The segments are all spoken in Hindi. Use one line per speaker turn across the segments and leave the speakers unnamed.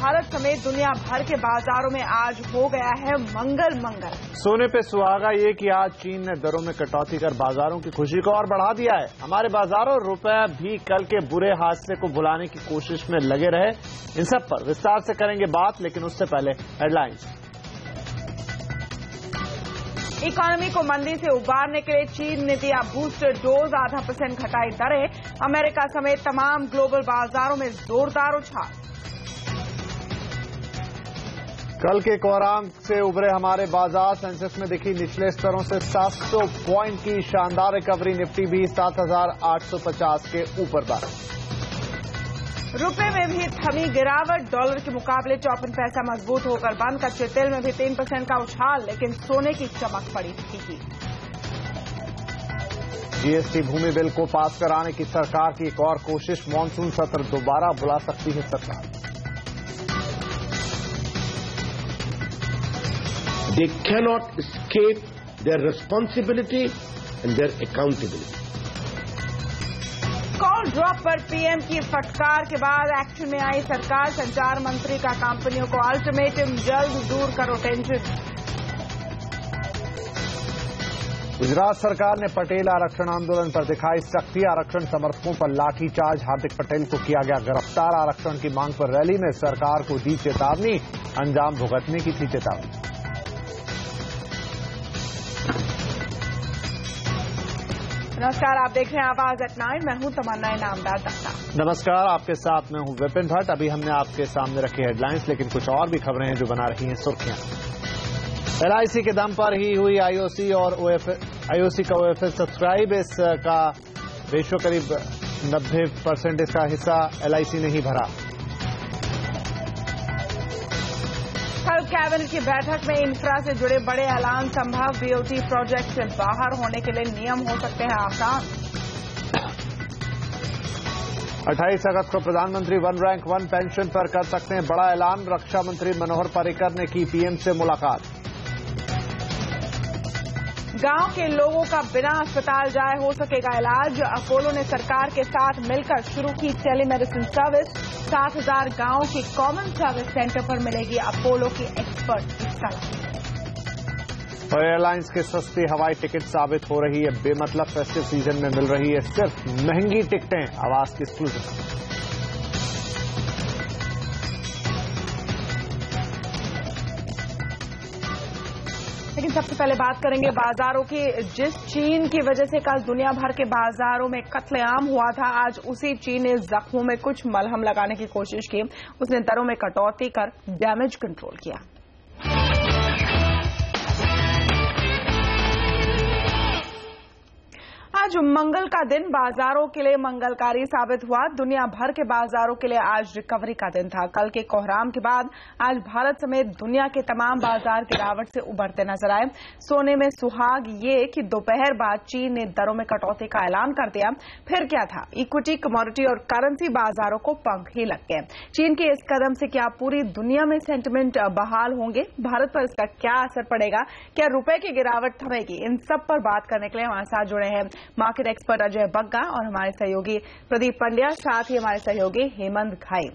भारत समेत दुनिया भर के बाजारों में आज हो गया है मंगल।
सोने पे सुहागा ये कि आज चीन ने दरों में कटौती कर बाजारों की खुशी को और बढ़ा दिया है। हमारे बाजारों रुपया भी कल के बुरे हादसे को भुलाने की कोशिश में लगे रहे। इन सब पर विस्तार से करेंगे बात, लेकिन उससे पहले हेडलाइंस।
इकोनॉमी को मंदी से उबारने के लिए चीन ने दिया बूस्टर डोज, 0.5% घटाई दरें। अमेरिका समेत तमाम ग्लोबल बाजारों में जोरदार उछाल।
कल के कोहराम से उभरे हमारे बाजार, सेंसेक्स में दिखी निचले स्तरों से 700 पॉइंट की शानदार रिकवरी। निफ्टी भी 7,850 के ऊपर बना।
रुपए में भी थमी गिरावट, डॉलर के मुकाबले 54 पैसा मजबूत होकर बंद। कच्चे तेल में भी 3% का उछाल, लेकिन सोने की चमक पड़ी थी।
जीएसटी भूमि बिल को पास कराने की सरकार की एक और कोशिश, मानसून सत्र दोबारा बुला सकती है सरकार।
They cannot escape their responsibility and their accountability.
Call drop पर पीएम की फटकार के बाद एक्शन में आई सरकार। संचार मंत्री का कंपनियों को अल्टीमेटम, जल्द दूर करो टेंशन।
गुजरात सरकार ने पटेल आरक्षण आंदोलन पर दिखाई सख्ती। आरक्षण समर्थकों पर लाठीचार्ज, हार्दिक पटेल को किया गया गिरफ्तार। आरक्षण की मांग पर रैली में सरकार को दी चेतावनी, अंजाम भुगतने की थी चेतावनी।
नमस्कार, आप देख रहे हैं आवाज एट 9। मैं हूं तमन्ना इनामदार दत्ता।
नमस्कार, आपके साथ मैं हूं विपिन भट्ट। अभी हमने आपके सामने रखी हेडलाइंस, लेकिन कुछ और भी खबरें हैं जो बना रही हैं सुर्खियां। एलआईसी के दम पर ही हुई आईओसी का ओएफएस सब्सक्राइब। इसका रेशो करीब 90% इसका हिस्सा एलआईसी ने ही भरा।
कल कैबिनेट की बैठक में इंफ्रा से जुड़े बड़े ऐलान संभव। बीओटी प्रोजेक्ट से बाहर होने के लिए नियम हो सकते हैं आसान।
28 अगस्त को प्रधानमंत्री वन रैंक वन पेंशन पर कर सकते हैं बड़ा ऐलान। रक्षा मंत्री मनोहर पर्रिकर ने की पीएम से मुलाकात।
गांव के लोगों का बिना अस्पताल जाए हो सकेगा इलाज। अपोलो ने सरकार के साथ मिलकर शुरू की टेलीमेडिसिन सर्विस। 7,000 गांवों की कॉमन सर्विस सेंटर पर मिलेगी अपोलो की एक्सपर्ट सलाह।
और एयरलाइंस के सस्ती हवाई टिकट साबित हो रही है बेमतलब। फेस्टिव सीजन में मिल रही है सिर्फ महंगी टिकटें। आवाज की एक्सक्लूसिव।
लेकिन सबसे पहले बात करेंगे बाजारों की। जिस चीन की वजह से कल दुनिया भर के बाजारों में कत्लेआम हुआ था, आज उसी चीन ने जख्मों में कुछ मलहम लगाने की कोशिश की। उसने दरों में कटौती कर डैमेज कंट्रोल किया। आज मंगल का दिन बाजारों के लिए मंगलकारी साबित हुआ। दुनिया भर के बाजारों के लिए आज रिकवरी का दिन था। कल के कोहराम के बाद आज भारत समेत दुनिया के तमाम बाजार गिरावट से उभरते नजर आए। सोने में सुहाग ये कि दोपहर बाद चीन ने दरों में कटौती का ऐलान कर दिया। फिर क्या था, इक्विटी, कमोडिटी और करेंसी बाजारों को पंख ही लग गए। चीन के इस कदम से क्या पूरी दुनिया में सेंटिमेंट बहाल होंगे? भारत पर इसका क्या असर पड़ेगा? क्या रुपए की गिरावट थमेगी? इन सब पर बात करने के लिए हमारे साथ जुड़े हैं मार्केट एक्सपर्ट अजय बग्गा और हमारे सहयोगी प्रदीप पंड्या, साथ ही हमारे सहयोगी हेमंत घाई।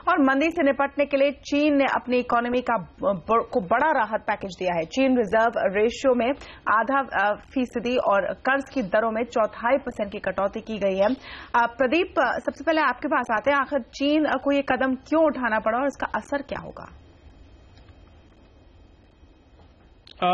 और मंदी से निपटने के लिए चीन ने अपनी इकोनॉमी को बड़ा राहत पैकेज दिया है। चीन रिजर्व रेशियो में 0.5% और कर्ज की दरों में 0.25% की कटौती की गई है। प्रदीप, सबसे पहले आपके पास आते हैं। आखिर चीन को ये कदम क्यों उठाना पड़ा और इसका असर क्या होगा?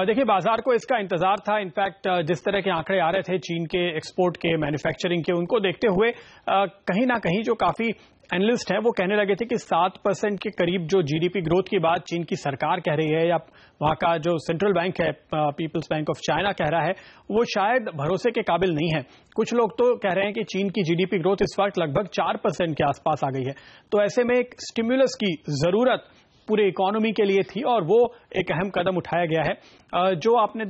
देखिए, बाजार को इसका इंतजार था। इनफैक्ट जिस तरह के आंकड़े आ रहे थे चीन के एक्सपोर्ट के, मैन्युफैक्चरिंग के, उनको देखते हुए कहीं ना कहीं जो काफी एनालिस्ट हैं वो कहने लगे थे कि 7% के करीब जो जीडीपी ग्रोथ की बात चीन की सरकार कह रही है या वहां का जो सेंट्रल बैंक है, पीपल्स बैंक ऑफ चाइना कह रहा है, वो शायद भरोसे के काबिल नहीं है। कुछ लोग तो कह रहे हैं कि चीन की जीडीपी ग्रोथ इस वक्त लगभग 4% के आसपास आ गई है। तो ऐसे में एक स्टिमुलस की जरूरत पूरे इकोनॉमी के लिए थी और वो एक अहम कदम उठाया गया है। जो आपने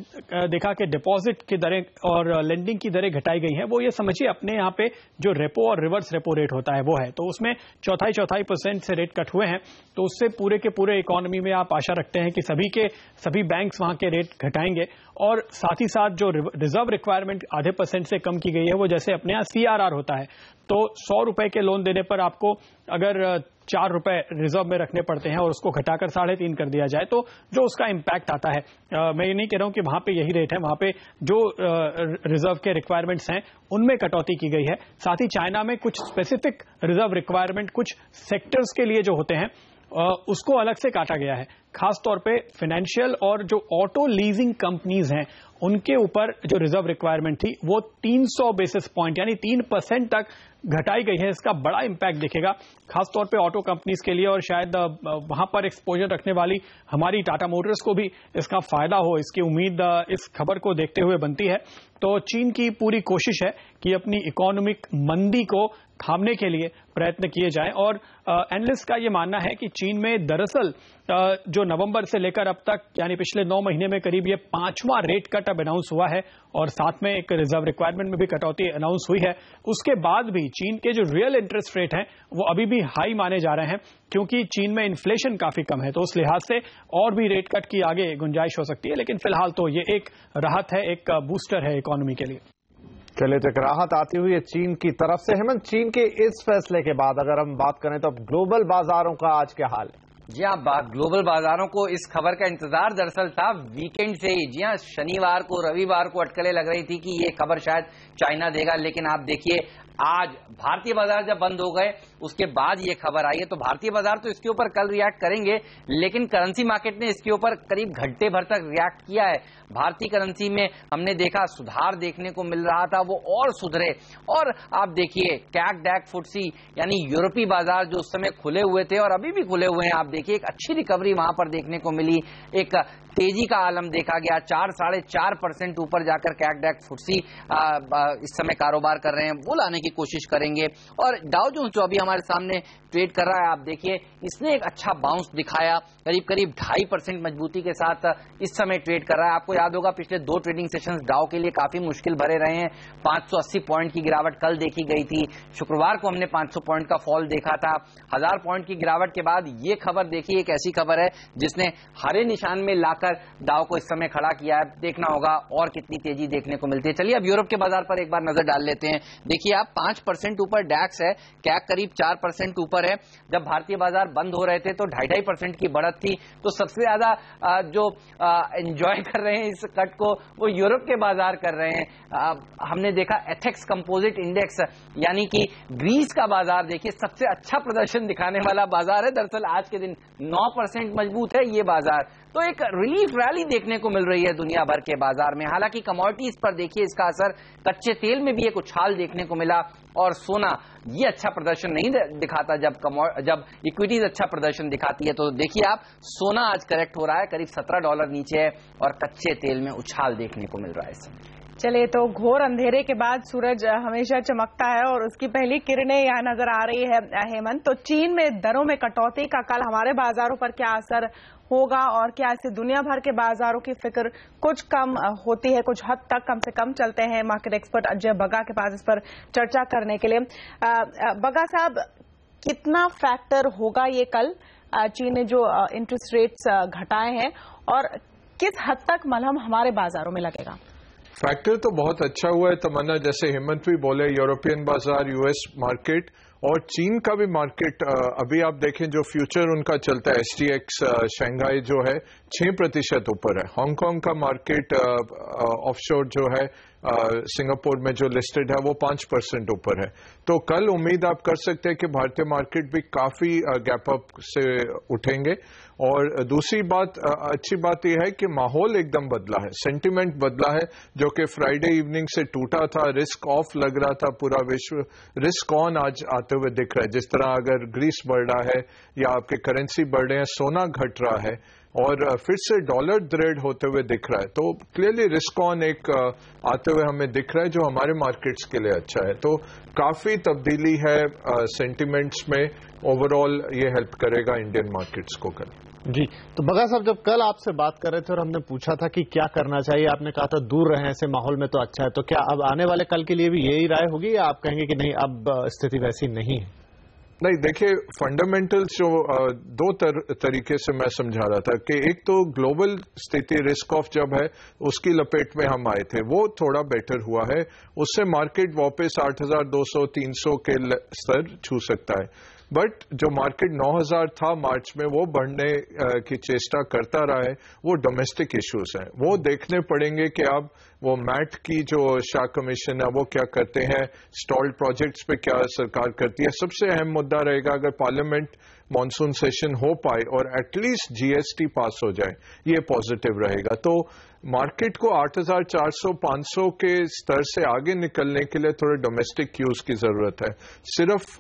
देखा कि डिपॉजिट की दरें और लेंडिंग की दरें घटाई गई हैं, वो ये समझिए अपने यहाँ पे जो रेपो और रिवर्स रेपो रेट होता है वो है, तो उसमें 4.25% से रेट कट हुए हैं। तो उससे पूरे के पूरे इकोनॉमी में आप आशा रखते हैं कि सभी बैंक्स वहां के रेट घटाएंगे। और साथ ही साथ जो रिजर्व रिक्वायरमेंट 0.5% से कम की गई है, वो जैसे अपने यहाँ CRR होता है, तो 100 रुपए के लोन देने पर आपको अगर 4 रुपए रिजर्व में रखने पड़ते हैं और उसको घटाकर 3.5 कर दिया जाए तो जो उसका इम्पैक्ट आता है, मैं ये नहीं कह रहा हूं कि वहां पे यही रेट है, वहां पे जो रिजर्व के रिक्वायरमेंट्स हैं उनमें कटौती की गई है। साथ ही चाइना में कुछ स्पेसिफिक रिजर्व रिक्वायरमेंट कुछ सेक्टर्स के लिए जो होते हैं उसको अलग से काटा गया है। खासतौर पे फाइनेंशियल और जो ऑटो लीजिंग कंपनीज हैं उनके ऊपर जो रिजर्व रिक्वायरमेंट थी वो 300 बेसिस पॉइंट यानी 3% तक घटाई गई है। इसका बड़ा इंपैक्ट दिखेगा खासतौर पे ऑटो कंपनीज के लिए और शायद वहां पर एक्सपोजर रखने वाली हमारी टाटा मोटर्स को भी इसका फायदा हो, इसकी उम्मीद इस खबर को देखते हुए बनती है। तो चीन की पूरी कोशिश है कि अपनी इकोनॉमिक मंदी को थामने के लिए प्रयत्न किए जाएं और एनालिस्ट का यह मानना है कि चीन में दरअसल जो नवंबर से लेकर अब तक यानी पिछले 9 महीने में करीब ये 5वां रेट कट अब अनाउंस हुआ है और साथ में एक रिजर्व रिक्वायरमेंट में भी कटौती अनाउंस हुई है। उसके बाद भी चीन के जो रियल इंटरेस्ट रेट हैं वो अभी भी हाई माने जा रहे हैं क्योंकि चीन में इन्फ्लेशन काफी कम है, तो उस लिहाज से और भी रेट कट की आगे गुंजाइश हो सकती है। लेकिन फिलहाल तो ये एक राहत है, एक बूस्टर है इकोनॉमी के लिए।
चलिए, तो एक राहत आती हुई है चीन की तरफ से। हेमंत, चीन के इस फैसले के बाद अगर हम बात करें तो अब ग्लोबल बाजारों का आज क्या हाल है?
जी हाँ, ग्लोबल बाजारों को इस खबर का इंतजार दरअसल था वीकेंड से ही। जी हाँ, शनिवार को रविवार को अटकलें लग रही थी कि ये खबर शायद चाइना देगा, लेकिन आप देखिए आज भारतीय बाजार जब बंद हो गए उसके बाद ये खबर आई है। तो भारतीय बाजार तो इसके ऊपर कल रिएक्ट करेंगे, लेकिन करेंसी मार्केट ने इसके ऊपर करीब घंटे भर तक रिएक्ट किया है। भारतीय करेंसी में हमने देखा सुधार देखने को मिल रहा था, वो और सुधरे। और आप देखिए कैक डैक फुटसी यानी यूरोपीय बाजार जो उस समय खुले हुए थे और अभी भी खुले हुए हैं, आप देखिए एक अच्छी रिकवरी वहां पर देखने को मिली, एक तेजी का आलम देखा गया। 4-4.5% ऊपर जाकर कैक डैक फुटसी इस समय कारोबार कर रहे हैं, वो लाने की कोशिश करेंगे। और डाउ जोन्स जो अभी हमारे सामने ट्रेड कर रहा है, आप देखिए इसने एक अच्छा बाउंस दिखाया, करीब 2.5% मजबूती के साथ इस समय ट्रेड कर रहा है। आपको याद होगा पिछले 2 ट्रेडिंग सेशंस डाउ के लिए काफी मुश्किल भरे रहे हैं। 580 पॉइंट की गिरावट कल देखी गई थी, शुक्रवार को हमने 500 पॉइंट का फॉल देखा था। 1000 पॉइंट की गिरावट के बाद ये खबर देखिए, एक ऐसी खबर है जिसने हरे निशान में लाकर डाउ को इस समय खड़ा किया है। देखना होगा और कितनी तेजी देखने को मिलती है। चलिए अब यूरोप के बाजार पर एक बार नजर डाल लेते हैं। देखिए आप 5% ऊपर डैक्स है, कैक करीब 4% ऊपर है। जब भारतीय बाजार बंद हो रहे थे तो 2.5% की बढ़त थी। तो सबसे ज्यादा जो एंजॉय कर रहे हैं इस कट को वो यूरोप के बाजार कर रहे हैं। हमने देखा एथेक्स कंपोजिट इंडेक्स यानी कि ग्रीस का बाजार देखिए सबसे अच्छा प्रदर्शन दिखाने वाला बाजार है। दरअसल आज के दिन 9% मजबूत है ये बाजार। तो एक रिलीफ रैली देखने को मिल रही है दुनिया भर के बाजार में। हालांकि कमोडिटीज पर देखिए इसका असर, कच्चे तेल में भी एक उछाल देखने को मिला और सोना ये अच्छा प्रदर्शन नहीं दिखाता जब इक्विटीज अच्छा प्रदर्शन दिखाती है। तो देखिए आप सोना आज करेक्ट हो रहा है, करीब $17 नीचे है और कच्चे तेल में उछाल देखने को मिल रहा है इस समय।
चलिए, तो घोर अंधेरे के बाद सूरज हमेशा चमकता है और उसकी पहली किरणें यहाँ नजर आ रही है। हेमंत, तो चीन में दरों में कटौती का कल हमारे बाजारों पर क्या असर होगा और क्या इससे दुनिया भर के बाजारों की फिक्र कुछ कम होती है, कुछ हद तक कम से कम चलते हैं? मार्केट एक्सपर्ट अजय बगा के पास इस पर चर्चा करने के लिए। बगा साहब, कितना फैक्टर होगा ये कल चीन ने जो इंटरेस्ट रेट्स घटाए हैं और किस हद तक मलहम हमारे बाजारों में लगेगा?
फैक्टर तो बहुत अच्छा हुआ है तमन्ना, जैसे हेमंत भी बोले, यूरोपियन बाजार, यूएस मार्केट और चीन का भी मार्केट। अभी आप देखें जो फ्यूचर उनका चलता है STX शंघाई जो है 6% ऊपर है। हांगकांग का मार्केट ऑफशोर जो है सिंगापुर में जो लिस्टेड है वो 5% ऊपर है। तो कल उम्मीद आप कर सकते हैं कि भारतीय मार्केट भी काफी गैप अप से उठेंगे। और दूसरी बात, अच्छी बात यह है कि माहौल एकदम बदला है, सेंटिमेंट बदला है, जो कि फ्राइडे इवनिंग से टूटा था, रिस्क ऑफ लग रहा था पूरा विश्व, रिस्क ऑन आज आते हुए दिख रहा है। जिस तरह अगर ग्रीस बढ़ रहा है या आपके करेंसी बढ़ रहे हैं, सोना घट रहा है और फिर से डॉलर दृढ़ होते हुए दिख रहा है। तो क्लियरली रिस्क ऑन एक आते हुए हमें दिख रहा है जो हमारे मार्केट्स के लिए अच्छा है। तो काफी तब्दीली है सेंटिमेंट्स में। ओवरऑल ये हेल्प करेगा इंडियन मार्केट्स को कल।
जी, तो बगा साहब, जब कल आपसे बात कर रहे थे और हमने पूछा था कि क्या करना चाहिए, आपने कहा था दूर रहें ऐसे माहौल में तो अच्छा है। तो क्या अब आने वाले कल के लिए भी यही राय होगी या आप कहेंगे कि नहीं अब स्थिति वैसी नहीं है?
नहीं, देखिए फंडामेंटल्स जो 2 तरीके से मैं समझा रहा था कि एक तो ग्लोबल स्थिति रिस्क ऑफ जब है उसकी लपेट में हम आए थे, वो थोड़ा बेटर हुआ है, उससे मार्केट वापस 8,200-300 के स्तर छू सकता है। बट जो मार्केट 9,000 था मार्च में वो बढ़ने की चेष्टा करता रहा है, वो डोमेस्टिक इश्यूज हैं, वो देखने पड़ेंगे कि अब वो मैट की जो शाह कमीशन है वो क्या करते हैं, स्टॉल्ड प्रोजेक्ट्स पे क्या सरकार करती है। सबसे अहम मुद्दा रहेगा अगर पार्लियामेंट मॉनसून सेशन हो पाए और एटलीस्ट जीएसटी पास हो जाए, ये पॉजिटिव रहेगा। तो मार्केट को 8,400-500 के स्तर से आगे निकलने के लिए थोड़े डोमेस्टिक क्यूज की जरूरत है, सिर्फ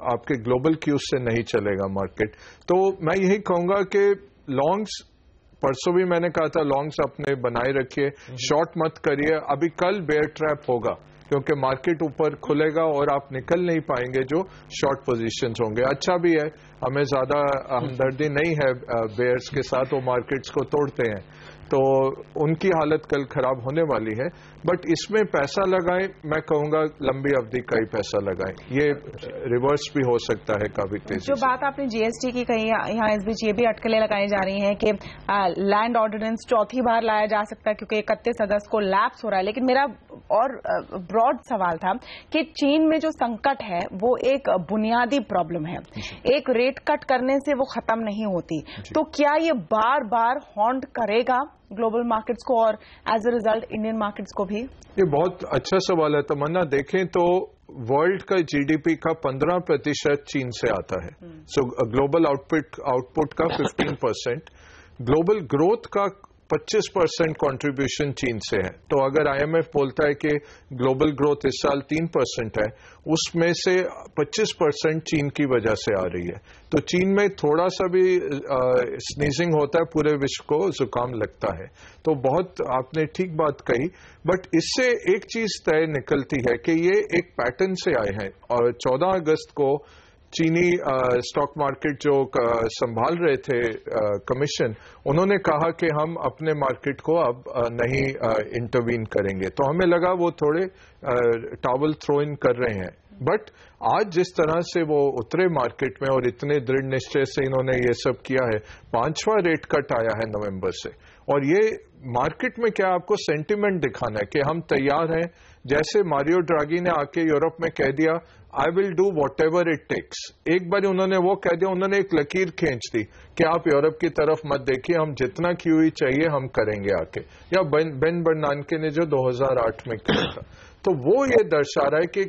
आपके ग्लोबल क्यूज से नहीं चलेगा मार्केट। तो मैं यही कहूंगा कि लॉन्ग्स, परसों भी मैंने कहा था लॉन्ग्स अपने बनाए रखिए, शॉर्ट मत करिए। अभी कल बेयर ट्रैप होगा क्योंकि मार्केट ऊपर खुलेगा और आप निकल नहीं पाएंगे जो शॉर्ट पोजीशंस होंगे। अच्छा भी है, हमें ज्यादा हमदर्दी नहीं है बेयर्स के साथ, वो मार्केट्स को तोड़ते हैं, तो उनकी हालत कल खराब होने वाली है। बट इसमें पैसा लगाएं, मैं कहूंगा लंबी अवधि का ही पैसा लगाएं, ये रिवर्स भी हो सकता है काफी तेजी।
जो बात आपने जीएसटी की कही, यहाँ इस बीच ये भी अटकलें लगाई जा रही हैं कि लैंड ऑर्डिनेंस चौथी बार लाया जा सकता है क्योंकि 31 अगस्त को लैप्स हो रहा है। लेकिन मेरा और ब्रॉड सवाल था कि चीन में जो संकट है वो एक बुनियादी प्रॉब्लम है, एक रेट कट करने से वो खत्म नहीं होती। तो क्या ये बार बार हॉन्ट करेगा ग्लोबल मार्केट्स को और as a result Indian markets को भी? ये
बहुत अच्छा सवाल है तमन्ना। देखें तो वर्ल्ड का जीडीपी का 15% चीन से आता है, सो ग्लोबल आउटपुट का 15%, ग्लोबल ग्रोथ का 25% कंट्रीब्यूशन चीन से है। तो अगर आईएमएफ बोलता है कि ग्लोबल ग्रोथ इस साल 3% है, उसमें से 25% चीन की वजह से आ रही है। तो चीन में थोड़ा सा भी स्नीजिंग होता है, पूरे विश्व को जुकाम लगता है। तो बहुत आपने ठीक बात कही, बट इससे एक चीज तय निकलती है कि ये एक पैटर्न से आए हैं। और 14 अगस्त को चीनी स्टॉक मार्केट जो संभाल रहे थे कमीशन, उन्होंने कहा कि हम अपने मार्केट को अब नहीं इंटरवीन करेंगे। तो हमें लगा वो थोड़े टॉवल थ्रो इन कर रहे हैं। बट आज जिस तरह से वो उतरे मार्केट में और इतने दृढ़ निश्चय से इन्होंने ये सब किया है, 5वां रेट कट आया है नवंबर से, और ये मार्केट में क्या आपको सेंटिमेंट दिखाना है कि हम तैयार हैं। जैसे मारियो ड्रागी ने आके यूरोप में कह दिया I will do whatever it takes, एक बार उन्होंने वो कह दिया, उन्होंने एक लकीर खींच दी कि आप यूरोप की तरफ मत देखिए, हम जितना क्यूई चाहिए हम करेंगे आके। या बेन बर्नांके ने जो 2008 में किया था, तो वो ये दर्शा रहा है कि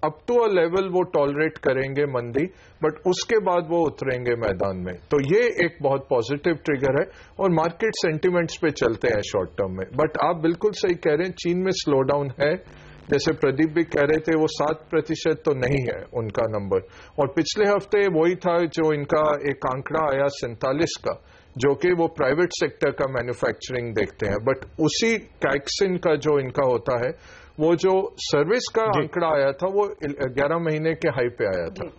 अप टू अ लेवल वो टॉलरेट करेंगे मंदी, बट उसके बाद वो उतरेंगे मैदान में। तो ये एक बहुत पॉजिटिव ट्रिगर है और मार्केट सेंटिमेंट्स पे चलते हैं शॉर्ट टर्म में। बट आप बिल्कुल सही कह रहे हैं, चीन में स्लो डाउन है, जैसे प्रदीप भी कह रहे थे, वो 7% तो नहीं है उनका नंबर। और पिछले हफ्ते वही था जो इनका एक आंकड़ा आया 47 का, जो कि वो प्राइवेट सेक्टर का मैन्युफैक्चरिंग देखते हैं। बट उसी कैक्सिन का जो इनका होता है, वो जो सर्विस का आंकड़ा आया था वो 11 महीने के हाई पे आया था।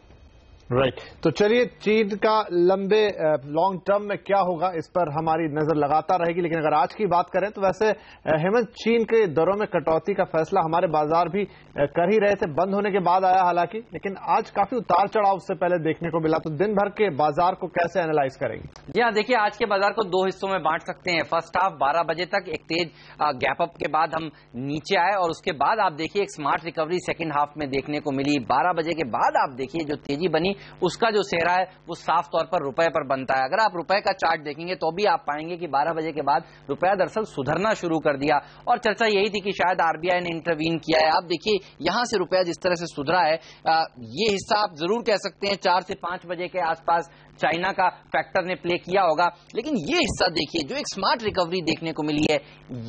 राइट। तो चलिए, चीन का लंबे लॉन्ग टर्म में क्या होगा इस पर हमारी नजर लगातार रहेगी। लेकिन अगर आज की बात करें तो वैसे हेमंत, चीन के दरों में कटौती का फैसला हमारे बाजार भी कर ही रहे थे, बंद होने के बाद आया हालांकि, लेकिन आज काफी उतार चढ़ाव उससे पहले देखने को मिला। तो दिन भर के बाजार को कैसे एनालाइज करेंगे?
जी हाँ, देखिए आज के बाजार को 2 हिस्सों में बांट सकते हैं। फर्स्ट हाफ 12 बजे तक एक तेज गैप अप के बाद हम नीचे आए, और उसके बाद आप देखिए एक स्मार्ट रिकवरी सेकेंड हाफ में देखने को मिली। 12 बजे के बाद आप देखिए जो तेजी बनी उसका जो सेहरा है वो साफ तौर पर रुपए पर बनता है। अगर आप रुपए का चार्ट देखेंगे तो भी आप पाएंगे कि 12 बजे के बाद रुपया दरअसल सुधरना शुरू कर दिया, और चर्चा यही थी कि शायद आरबीआई ने इंटरवीन किया है। आप देखिए यहां से रुपया जिस तरह से सुधरा है, ये हिस्सा आप जरूर कह सकते हैं 4 से 5 बजे के आसपास चाइना का फैक्टर ने प्ले किया होगा। लेकिन ये हिस्सा देखिए जो एक स्मार्ट रिकवरी देखने को मिली है,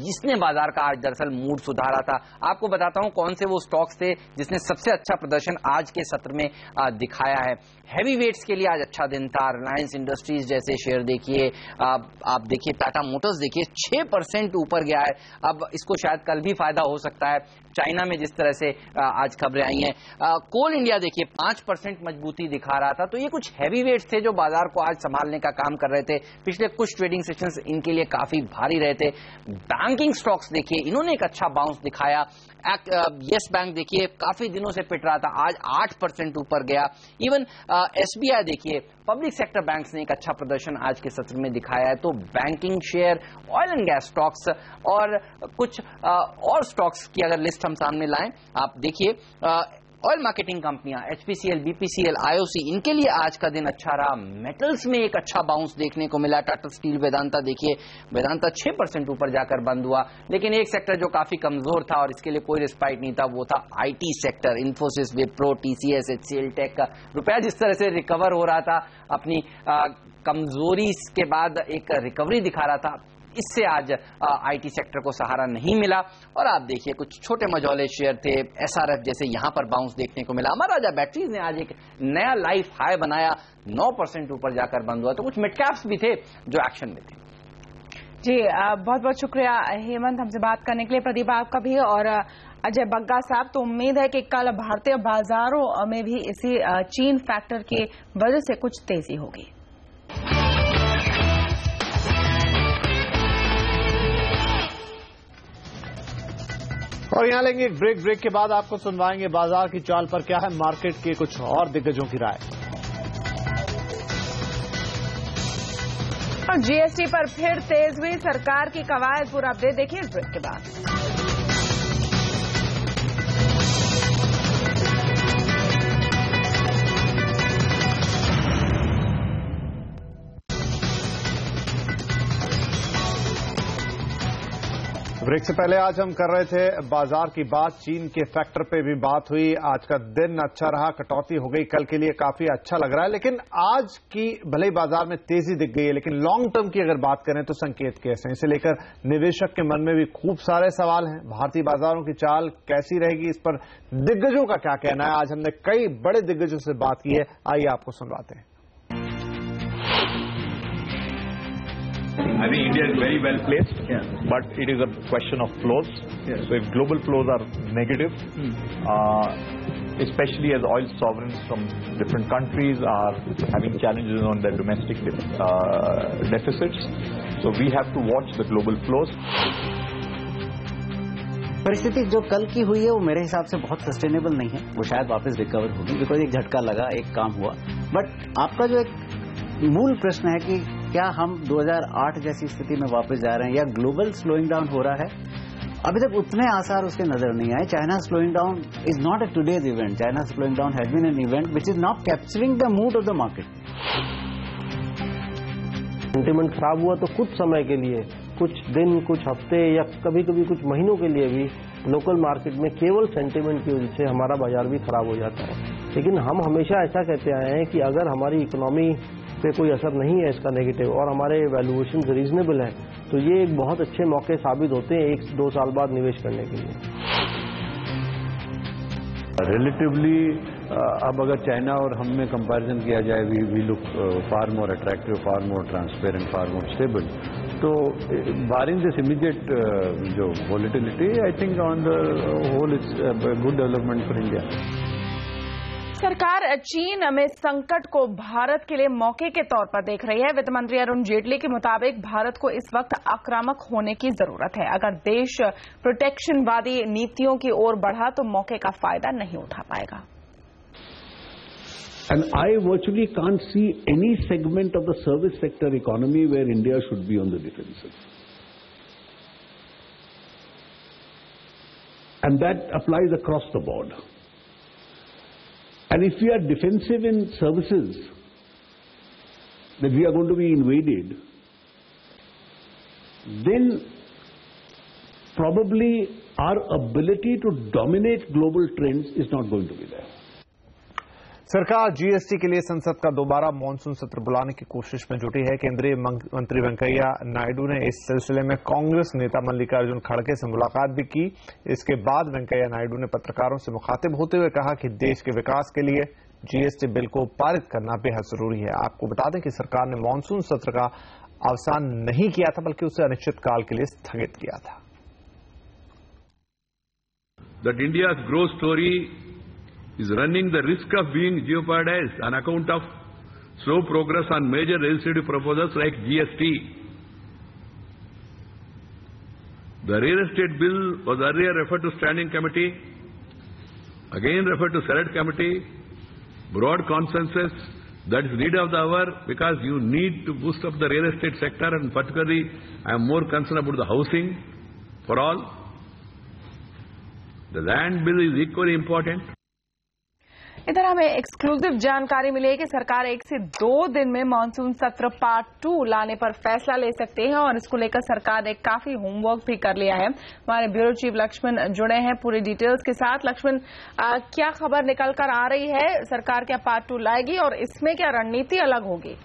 जिसने बाजार का आज दरअसल मूड सुधारा था। आपको बताता हूं कौन से वो स्टॉक्स थे जिसने सबसे अच्छा प्रदर्शन आज के सत्र में दिखाया है। हैवी वेट्स के लिए आज अच्छा दिन था। रिलायंस इंडस्ट्रीज जैसे शेयर देखिए, आप देखिए टाटा मोटर्स देखिए 6% ऊपर गया है। अब इसको शायद कल भी फायदा हो सकता है चाइना में जिस तरह से आज खबरें आई हैं। कोल इंडिया देखिए 5% मजबूती दिखा रहा था। तो ये कुछ हैवी वेट्स थे जो बाजार को आज संभालने का काम कर रहे थे। पिछले कुछ ट्रेडिंग सेशंस इनके लिए काफी भारी रहे थे। बैंकिंग स्टॉक्स देखिए इन्होंने एक अच्छा बाउंस दिखाया। येस बैंक देखिए काफी दिनों से पिट रहा था, आज 8% ऊपर गया। इवन एसबीआई देखिए, पब्लिक सेक्टर बैंक्स ने एक अच्छा प्रदर्शन आज के सत्र में दिखाया है। तो banking share, oil and gas stocks और कुछ और स्टॉक्स की अगर लिस्ट हम सामने लाएं, आप देखिए ऑयल मार्केटिंग कंपनियां HPCL, BPCL, IOC, इनके लिए आज का दिन अच्छा रहा। मेटल्स में एक अच्छा बाउंस देखने को मिला। टाटा स्टील, वेदांता, देखिए वेदांता 6% ऊपर जाकर बंद हुआ, लेकिन एक सेक्टर जो काफी कमजोर था और इसके लिए कोई रिस्पाइट नहीं था, वो था IT sector. Infosys, Wipro, TCS, HCL tech का रुपया जिस तरह से रिकवर हो रहा था, अपनी कमजोरी के बाद एक रिकवरी दिखा रहा था, इससे आज IT सेक्टर को सहारा नहीं मिला। और आप देखिए कुछ छोटे मझौले शेयर थे, SRF जैसे यहां पर बाउंस देखने को मिला। अमर राजा बैटरीज ने आज एक नया लाइफ हाई बनाया, 9% ऊपर जाकर बंद हुआ। तो कुछ मिड कैप्स भी थे जो एक्शन में थे।
जी बहुत बहुत शुक्रिया हेमंत हमसे बात करने के लिए। प्रदीप आपका भी और अजय बग्गा साहब, तो उम्मीद है कि कल भारतीय बाजारों में भी इसी चीन फैक्टर की वजह से कुछ तेजी होगी।
और यहाँ लेंगे एक ब्रेक के बाद आपको सुनवाएंगे बाजार की चाल पर क्या है मार्केट के कुछ और दिग्गजों की राय।
और GST पर फिर तेज हुई सरकार की कवायद, पूरा अपडेट देखिए इस ब्रेक के बाद।
ब्रेक से पहले आज हम कर रहे थे बाजार की बात, चीन के फैक्टर पे भी बात हुई। आज का दिन अच्छा रहा, कटौती हो गई, कल के लिए काफी अच्छा लग रहा है। लेकिन आज की भले ही बाजार में तेजी दिख गई है, लेकिन लॉन्ग टर्म की अगर बात करें तो संकेत कैसे हैं, इसे लेकर निवेशक के मन में भी खूब सारे सवाल हैं। भारतीय बाजारों की चाल कैसी रहेगी, इस पर दिग्गजों का क्या कहना है। आज हमने कई बड़े दिग्गजों से बात की है, आइए आपको सुनवाते हैं।
I think India is very well placed, but it is a question of flows. So if global flows are negative, especially as oil sovereigns from different countries are having challenges on their domestic deficits, so we have to watch the global flows.
परिस्थिति जो कल की हुई है वो मेरे हिसाब से बहुत सस्टेनेबल नहीं है, वो शायद वापस रिकवर होगी, बिकॉज एक झटका लगा, एक काम हुआ। बट आपका जो एक मूल प्रश्न है कि क्या हम 2008 जैसी स्थिति में वापस जा रहे हैं या ग्लोबल स्लोइंग डाउन हो रहा है, अभी तक उतने आसार उसके नजर नहीं आए। China slowing down is not a today's event, China slowing down has been an event which is not capturing the mood of the market.
Sentiment खराब हुआ तो कुछ समय के लिए, कुछ दिन, कुछ हफ्ते या कभी कभी कुछ महीनों के लिए भी लोकल मार्केट में केवल सेंटिमेंट की वजह से हमारा बाजार भी खराब हो जाता है। लेकिन हम हमेशा ऐसा कहते आए हैं कि अगर हमारी इकोनॉमी पे कोई असर नहीं है इसका नेगेटिव और हमारे वैल्यूएशन रीजनेबल है, तो ये एक बहुत अच्छे मौके साबित होते हैं 1-2 साल बाद निवेश करने के लिए।
रिलेटिवली अब अगर चाइना और हम में कंपैरिजन किया जाए, we look far more attractive, far more transparent, far more stable. तो बारिंग दिस इमीडिएट जो volatility, I think on the whole it's good development for India.
सरकार चीन में संकट को भारत के लिए मौके के तौर पर देख रही है। वित्त मंत्री अरुण जेटली के मुताबिक भारत को इस वक्त आक्रामक होने की जरूरत है। अगर देश प्रोटेक्शनवादी नीतियों की ओर बढ़ा तो मौके का फायदा नहीं उठा पाएगा।
And I virtually can't see any segment of the service sector economy where India should be on the defensive. And that applies across the board. And if we are defensive in services, that we are going to be invaded, then probably our ability to dominate global trends is not going to be there.
सरकार GST के लिए संसद का दोबारा मॉनसून सत्र बुलाने की कोशिश में जुटी है। केंद्रीय मंत्री वेंकैया नायडू ने इस सिलसिले में कांग्रेस नेता मल्लिकार्जुन खड़गे से मुलाकात भी की। इसके बाद वेंकैया नायडू ने पत्रकारों से मुखातिब होते हुए कहा कि देश के विकास के लिए GST बिल को पारित करना बेहद जरूरी है। आपको बता दें कि सरकार ने मॉनसून सत्र का अवसान नहीं किया था, बल्कि उसे अनिश्चित काल के लिए स्थगित किया था।
That India's growth story is running the risk of being jeopardized on account of slow progress on major legislative proposals like GST. The real estate bill was earlier referred to standing committee, again referred to select committee, broad consensus that is need of the hour because you need to boost up the real estate sector, and particularly I am more concerned about the housing for all. The land bill is equally important.
इधर हमें एक्सक्लूसिव जानकारी मिली है कि सरकार 1 से 2 दिन में मानसून सत्र पार्ट 2 लाने पर फैसला ले सकते हैं और इसको लेकर सरकार ने काफी होमवर्क भी कर लिया है। हमारे ब्यूरो चीफ लक्ष्मण जुड़े हैं पूरी डिटेल्स के साथ। लक्ष्मण, क्या खबर निकल कर आ रही है? सरकार क्या पार्ट 2 लाएगी और इसमें क्या रणनीति अलग होगी?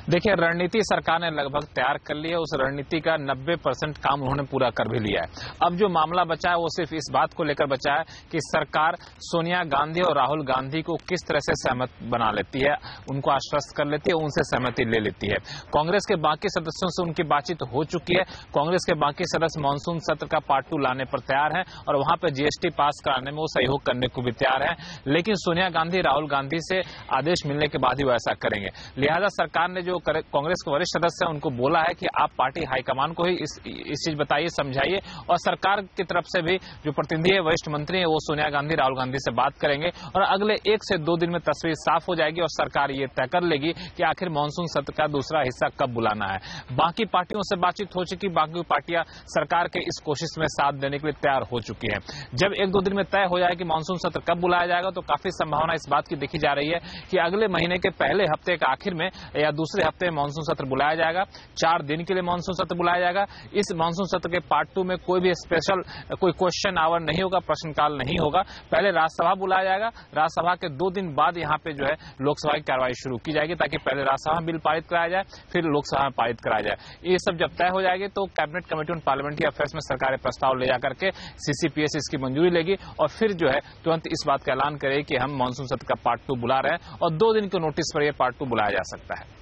देखिए, रणनीति सरकार ने लगभग तैयार कर ली है। उस रणनीति का 90% काम उन्होंने पूरा कर भी लिया है। अब जो मामला बचा है वो सिर्फ इस बात को लेकर बचा है कि सरकार सोनिया गांधी और राहुल गांधी को किस तरह से सहमत बना लेती है, उनको आश्वस्त कर लेती है, उनसे सहमति ले लेती है। कांग्रेस के बाकी सदस्यों से उनकी बातचीत हो चुकी है। कांग्रेस के बाकी सदस्य मानसून सत्र का पार्ट 2 लाने पर तैयार हैं और वहां पर जीएसटी पास कराने में वो सहयोग करने को भी तैयार है। लेकिन सोनिया गांधी, राहुल गांधी से आदेश मिलने के बाद ही वो ऐसा करेंगे। लिहाजा सरकार ने जो कांग्रेस के वरिष्ठ सदस्य हैं उनको बोला है कि आप पार्टी हाईकमान को ही इस चीज बताइए, समझाइए और सरकार की तरफ से भी जो प्रतिनिधि है, वरिष्ठ मंत्री है, वो सोनिया गांधी, राहुल गांधी से बात करेंगे और अगले 1 से 2 दिन में तस्वीर साफ हो जाएगी और सरकार ये तय कर लेगी कि आखिर मानसून सत्र का दूसरा हिस्सा कब बुलाना है। बाकी पार्टियों से बातचीत हो चुकी, बाकी पार्टियां सरकार के इस कोशिश में साथ देने के लिए तैयार हो चुकी है। जब 1-2 दिन में तय हो जाए कि मानसून सत्र कब बुलाया जाएगा तो काफी संभावना इस बात की देखी जा रही है कि अगले महीने के पहले हफ्ते के आखिर में या दूसरे हफ्ते मानसून सत्र बुलाया जाएगा। 4 दिन के लिए मानसून सत्र बुलाया जाएगा। इस मानसून सत्र के पार्ट 2 में कोई भी स्पेशल कोई क्वेश्चन आवर नहीं होगा, प्रश्नकाल नहीं होगा। पहले राज्यसभा बुलाया जाएगा, राज्यसभा के 2 दिन बाद यहां पे जो है लोकसभा की कार्रवाई शुरू की जाएगी ताकि पहले राज्यसभा में बिल पारित कराया जाए, फिर लोकसभा में पारित कराया जाए। ये सब जब तय हो जाएगी तो cabinet committee on parliamentary affairs में सरकार प्रस्ताव ले जाकर के सीसीपीएस इसकी मंजूरी लेगी और फिर जो है तुरंत इस बात का ऐलान करेगी कि हम मानसून सत्र का पार्ट 2 बुला रहे हैं और 2 दिन के नोटिस पर यह पार्ट 2 बुलाया जा सकता है।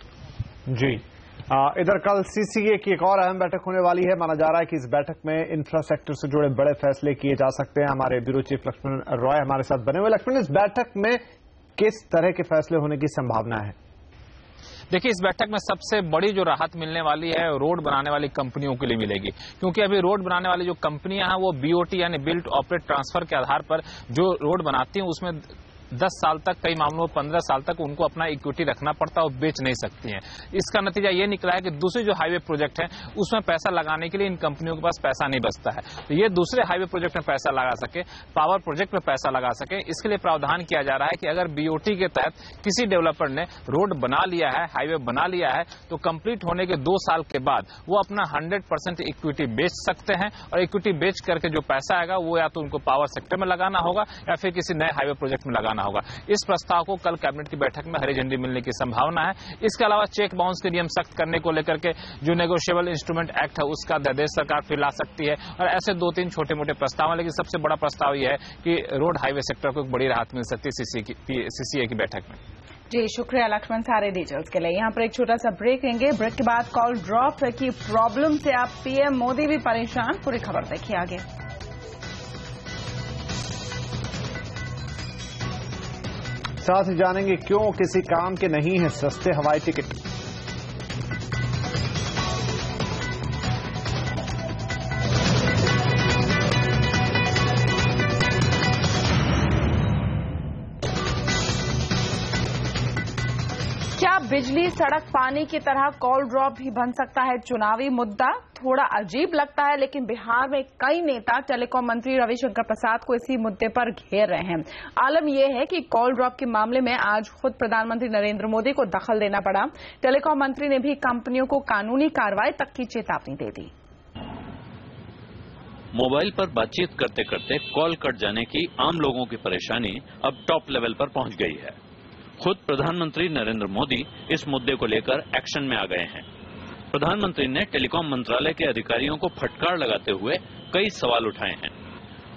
जी, इधर कल सीसीए की एक और अहम बैठक होने वाली है। माना जा रहा है कि इस बैठक में इंफ्रास्ट्रक्चर से जुड़े बड़े फैसले किए जा सकते हैं। हमारे ब्यूरो चीफ लक्ष्मण रॉय हमारे साथ बने हुए। लक्ष्मण, इस बैठक में किस तरह के फैसले होने की संभावना है?
देखिए, इस बैठक में सबसे बड़ी जो राहत मिलने वाली है रोड बनाने वाली कंपनियों के लिए मिलेगी, क्योंकि अभी रोड बनाने वाली जो कंपनियां हैं वो बीओटी यानी बिल्ड ऑपरेट ट्रांसफर के आधार पर जो रोड बनाती हैं उसमें 10 साल तक, कई मामलों में 15 साल तक उनको अपना इक्विटी रखना पड़ता है और बेच नहीं सकती हैं। इसका नतीजा ये निकला है कि दूसरे जो हाईवे प्रोजेक्ट हैं उसमें पैसा लगाने के लिए इन कंपनियों के पास पैसा नहीं बचता है। तो ये दूसरे हाईवे प्रोजेक्ट में पैसा लगा सके, पावर प्रोजेक्ट में पैसा लगा सके, इसके लिए प्रावधान किया जा रहा है कि अगर बीओटी के तहत किसी डेवलपर ने रोड बना लिया है, हाईवे बना लिया है, तो कंप्लीट होने के 2 साल के बाद वो अपना 100% इक्विटी बेच सकते हैं और इक्विटी बेच करके जो पैसा आएगा वो या तो उनको पावर सेक्टर में लगाना होगा या फिर किसी नए हाईवे प्रोजेक्ट में लगाना होगा। इस प्रस्ताव को कल कैबिनेट की बैठक में हरी झंडी मिलने की संभावना है। इसके अलावा चेक बाउंस के नियम सख्त करने को लेकर के जो नेगोशिएबल इंस्ट्रूमेंट एक्ट है उसका अध्यादेश सरकार फिर ला सकती है और ऐसे 2-3 छोटे मोटे प्रस्ताव हैं, लेकिन सबसे बड़ा प्रस्ताव यह है कि रोड हाईवे सेक्टर को एक बड़ी राहत मिल सकती है सीसीए की बैठक में।
जी, शुक्रिया लक्ष्मण सारे डिटेल्स के लिए। यहाँ पर एक छोटा सा ब्रेक लेंगे। ब्रेक के बाद कॉल ड्रॉप की प्रॉब्लम से आप पीएम मोदी भी परेशान। पूरी खबर देखिए आगे।
साथ ही जानेंगे क्यों किसी काम के नहीं है सस्ते हवाई टिकट।
क्या बिजली, सड़क, पानी की तरह कॉल ड्रॉप भी बन सकता है चुनावी मुद्दा? थोड़ा अजीब लगता है, लेकिन बिहार में कई नेता टेलीकॉम मंत्री रविशंकर प्रसाद को इसी मुद्दे पर घेर रहे हैं। आलम यह है कि कॉल ड्रॉप के मामले में आज खुद प्रधानमंत्री नरेंद्र मोदी को दखल देना पड़ा। टेलीकॉम मंत्री ने भी कंपनियों को कानूनी कार्रवाई तक की चेतावनी दे दी।
मोबाइल पर बातचीत करते करते कॉल कट जाने की आम लोगों की परेशानी अब टॉप लेवल पर पहुंच गई है। खुद प्रधानमंत्री नरेंद्र मोदी इस मुद्दे को लेकर एक्शन में आ गए हैं। प्रधानमंत्री ने टेलीकॉम मंत्रालय के अधिकारियों को फटकार लगाते हुए कई सवाल उठाए हैं।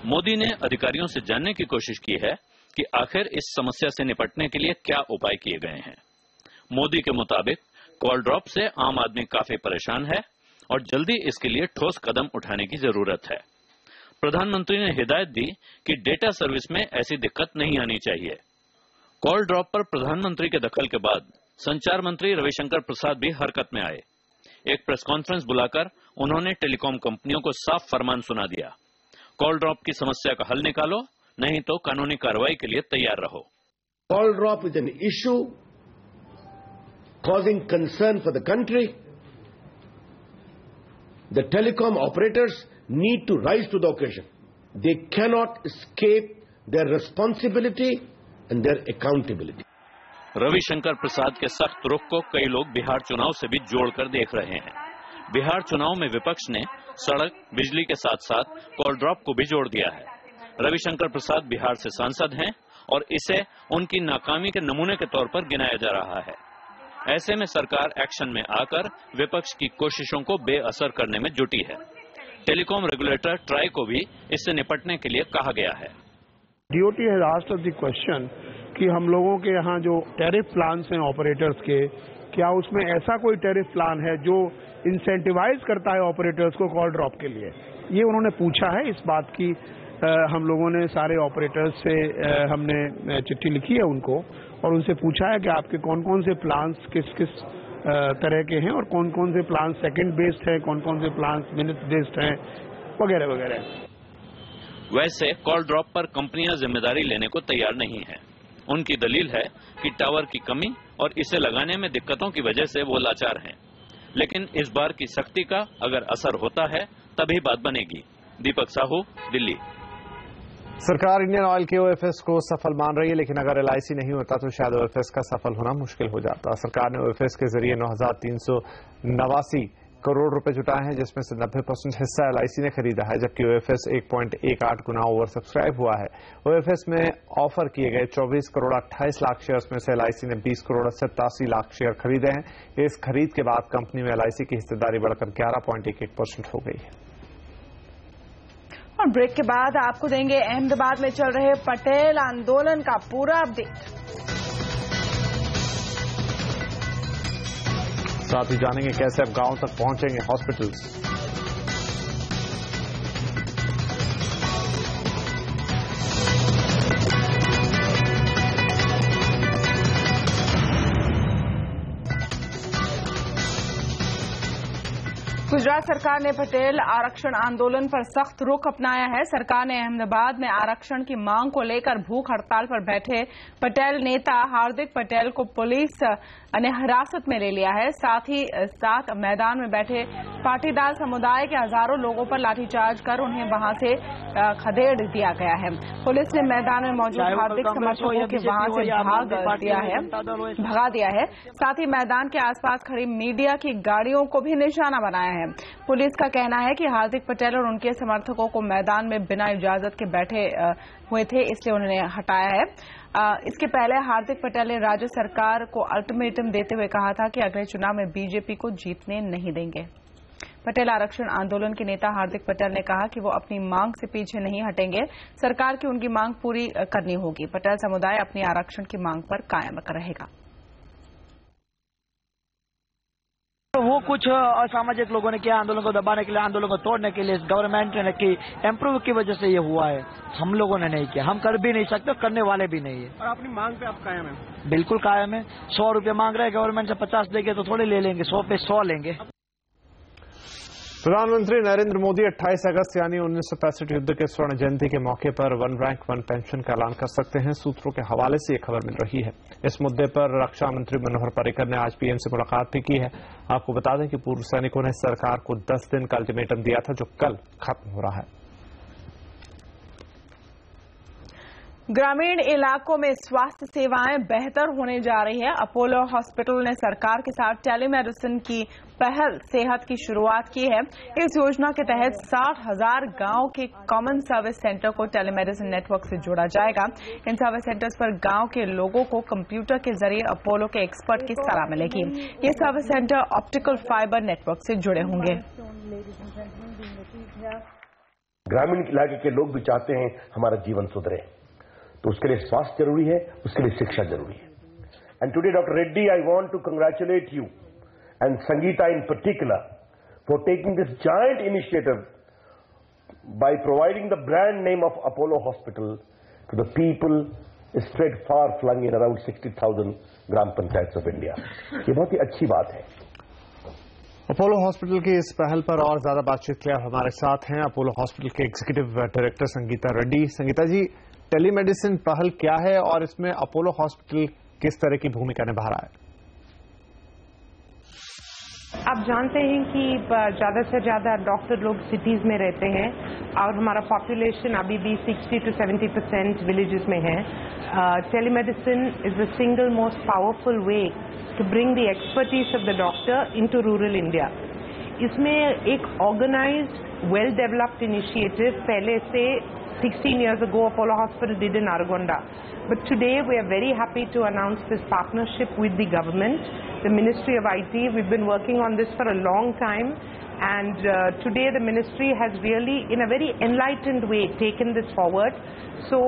मोदी ने अधिकारियों से जानने की कोशिश की है कि आखिर इस समस्या से निपटने के लिए क्या उपाय किए गए हैं। मोदी के मुताबिक कॉल ड्रॉप से आम आदमी काफी परेशान है और जल्दी इसके लिए ठोस कदम उठाने की जरूरत है। प्रधानमंत्री ने हिदायत दी कि डेटा सर्विस में ऐसी दिक्कत नहीं आनी चाहिए। कॉल ड्रॉप पर प्रधानमंत्री के दखल के बाद संचार मंत्री रविशंकर प्रसाद भी हरकत में आए। एक प्रेस कॉन्फ्रेंस बुलाकर उन्होंने टेलीकॉम कंपनियों को साफ फरमान सुना दिया, कॉल ड्रॉप की समस्या का हल निकालो, नहीं तो कानूनी कार्रवाई के लिए तैयार रहो।
Call drop is an issue causing concern for the country. The telecom operators need to rise to the occasion. They cannot escape their responsibility and their accountability.
Ravishankar Prasad के सख्त रुख को कई लोग बिहार चुनाव से भी जोड़कर देख रहे हैं। बिहार चुनाव में विपक्ष ने सड़क, बिजली के साथ साथ कॉल ड्रॉप को भी जोड़ दिया है। रविशंकर प्रसाद बिहार से सांसद हैं और इसे उनकी नाकामी के नमूने के तौर पर गिनाया जा रहा है। ऐसे में सरकार एक्शन में आकर विपक्ष की कोशिशों को बेअसर करने में जुटी है। टेलीकॉम रेगुलेटर ट्राई को भी इससे निपटने के लिए कहा गया है।
DOT has asked us the question कि हम लोगों के यहाँ जो टैरिफ प्लान्स हैं ऑपरेटर्स के, क्या उसमें ऐसा कोई टैरिफ प्लान है जो इंसेंटिवाइज करता है ऑपरेटर्स को कॉल ड्रॉप के लिए। ये उन्होंने पूछा है। इस बात की हम लोगों ने सारे ऑपरेटर्स से हमने चिट्ठी लिखी है उनको और उनसे पूछा है कि आपके कौन कौन से प्लान्स किस किस तरह के हैं और कौन कौन से प्लान सेकंड बेस्ड हैं, कौन कौन से प्लान मिनट बेस्ड हैं, वगैरह वगैरह।
वैसे कॉल ड्रॉप पर कंपनियां जिम्मेदारी लेने को तैयार नहीं है। उनकी दलील है कि टावर की कमी और इसे लगाने में दिक्कतों की वजह से वो लाचार हैं। लेकिन इस बार की सख्ती का अगर असर होता है तभी बात बनेगी। दीपक साहू, दिल्ली।
सरकार इंडियन ऑयल के OFS को सफल मान रही है, लेकिन अगर LIC नहीं होता तो शायद OFS का सफल होना मुश्किल हो जाता। सरकार ने OFS के जरिए 9,389 करोड़ रुपए जुटाए हैं, जिसमें से 90% हिस्सा LIC ने खरीदा है, जबकि OFS 1.18 गुना ओवर सब्सक्राइब हुआ है। OFS में ऑफर किए गए 24 करोड़ 28 लाख शेयर्स में से LIC ने 20 करोड़ 87 लाख शेयर खरीदे हैं। इस खरीद के बाद कंपनी में LIC की हिस्सेदारी बढ़कर 11.11% हो गई है।
और ब्रेक के बाद आपको देंगे अहमदाबाद में चल रहे पटेल आंदोलन का पूरा अपडेट।
साथ ही जानेंगे कैसे अब गांव तक पहुंचेंगे हॉस्पिटल्स।
गुजरात सरकार ने पटेल आरक्षण आंदोलन पर सख्त रुख अपनाया है। सरकार ने अहमदाबाद में आरक्षण की मांग को लेकर भूख हड़ताल पर बैठे पटेल नेता हार्दिक पटेल को पुलिस ने हिरासत में ले लिया है। साथ ही साथ मैदान में बैठे पाटीदार समुदाय के हजारों लोगों पर लाठीचार्ज कर उन्हें वहां से खदेड़ दिया गया है। पुलिस ने मैदान में मौजूद हार्दिक समर्थकों के वहां से भगा दिया है। साथ ही मैदान के आसपास खड़ी मीडिया की गाड़ियों को भी निशाना बनाया है। पुलिस का कहना है कि हार्दिक पटेल और उनके समर्थकों को मैदान में बिना इजाजत के बैठे हुए थे, इसलिए उन्होंने हटाया है। इसके पहले हार्दिक पटेल ने राज्य सरकार को अल्टीमेटम देते हुए कहा था कि अगले चुनाव में बीजेपी को जीतने नहीं देंगे। पटेल आरक्षण आंदोलन के नेता हार्दिक पटेल ने कहा कि वो अपनी मांग से पीछे नहीं हटेंगे। सरकार की उनकी मांग पूरी करनी होगी। पटेल समुदाय अपनी आरक्षण की मांग पर कायम रहेगा।
वो कुछ असामाजिक लोगों ने किया आंदोलन को दबाने के लिए, आंदोलन को तोड़ने के लिए। गवर्नमेंट ने की इम्प्रूव की वजह से ये हुआ है। हम लोगों ने नहीं किया, हम कर भी नहीं सकते, करने वाले भी नहीं है।
और अपनी मांग पे आप कायम है?
बिल्कुल कायम है। 100 रुपये मांग रहे हैं गवर्नमेंट से, 50 देंगे तो थोड़े ले लेंगे, 100 पे 100 लेंगे।
प्रधानमंत्री नरेंद्र मोदी 28 अगस्त यानी 1965 युद्ध के स्वर्ण जयंती के मौके पर वन रैंक वन पेंशन का ऐलान कर सकते हैं। सूत्रों के हवाले से ये खबर मिल रही है। इस मुद्दे पर रक्षा मंत्री मनोहर पर्रिकर ने आज PM से मुलाकात भी की है। आपको बता दें कि पूर्व सैनिकों ने सरकार को 10 दिन का अल्टीमेटम दिया था, जो कल खत्म हो रहा है।
ग्रामीण इलाकों में स्वास्थ्य सेवाएं बेहतर होने जा रही है। अपोलो हॉस्पिटल ने सरकार के साथ टेलीमेडिसिन की पहल सेहत की शुरुआत की है। इस योजना के तहत 60,000 गांव के कॉमन सर्विस सेंटर को टेलीमेडिसिन नेटवर्क से जोड़ा जाएगा। इन सर्विस सेंटर्स पर गांव के लोगों को कंप्यूटर के जरिए अपोलो के एक्सपर्ट की सलाह मिलेगी। ये service centre optical fibre network से जुड़े होंगे।
ग्रामीण इलाके के लोग भी चाहते हैं हमारा जीवन सुधरे, तो उसके लिए स्वास्थ्य जरूरी है, उसके लिए शिक्षा जरूरी है। And today doctor Reddy, I want to congratulate you and Sangeeta in particular for taking this giant initiative by providing the brand name of Apollo hospital to the people spread far flung in around 60,000 ग्राम पंचायत ऑफ इंडिया। ये बहुत ही अच्छी बात है।
अपोलो हॉस्पिटल की इस पहल पर और ज्यादा बातचीत के लिए हमारे साथ हैं अपोलो हॉस्पिटल के एग्जीक्यूटिव डायरेक्टर संगीता रेड्डी। संगीता जी, टेलीमेडिसिन पहल क्या है और इसमें अपोलो हॉस्पिटल किस तरह की भूमिका निभा रहा है?
आप जानते हैं कि ज्यादा से ज्यादा डॉक्टर लोग सिटीज में रहते हैं और हमारा पॉपुलेशन अभी भी 60 to 70% विलेजेस में है. Telemedicine is the single most powerful way to bring the expertise of the doctor into rural India. इसमें एक ऑर्गेनाइज्ड वेल डेवलप्ड इनिशिएटिव पहले से 16 years ago Apollo Hospital did in Aragonda. But today we are very happy to announce this partnership with the government, the Ministry of IT. We've been working on this for a long time, and today the ministry has really, in a very enlightened way, taken this forward. So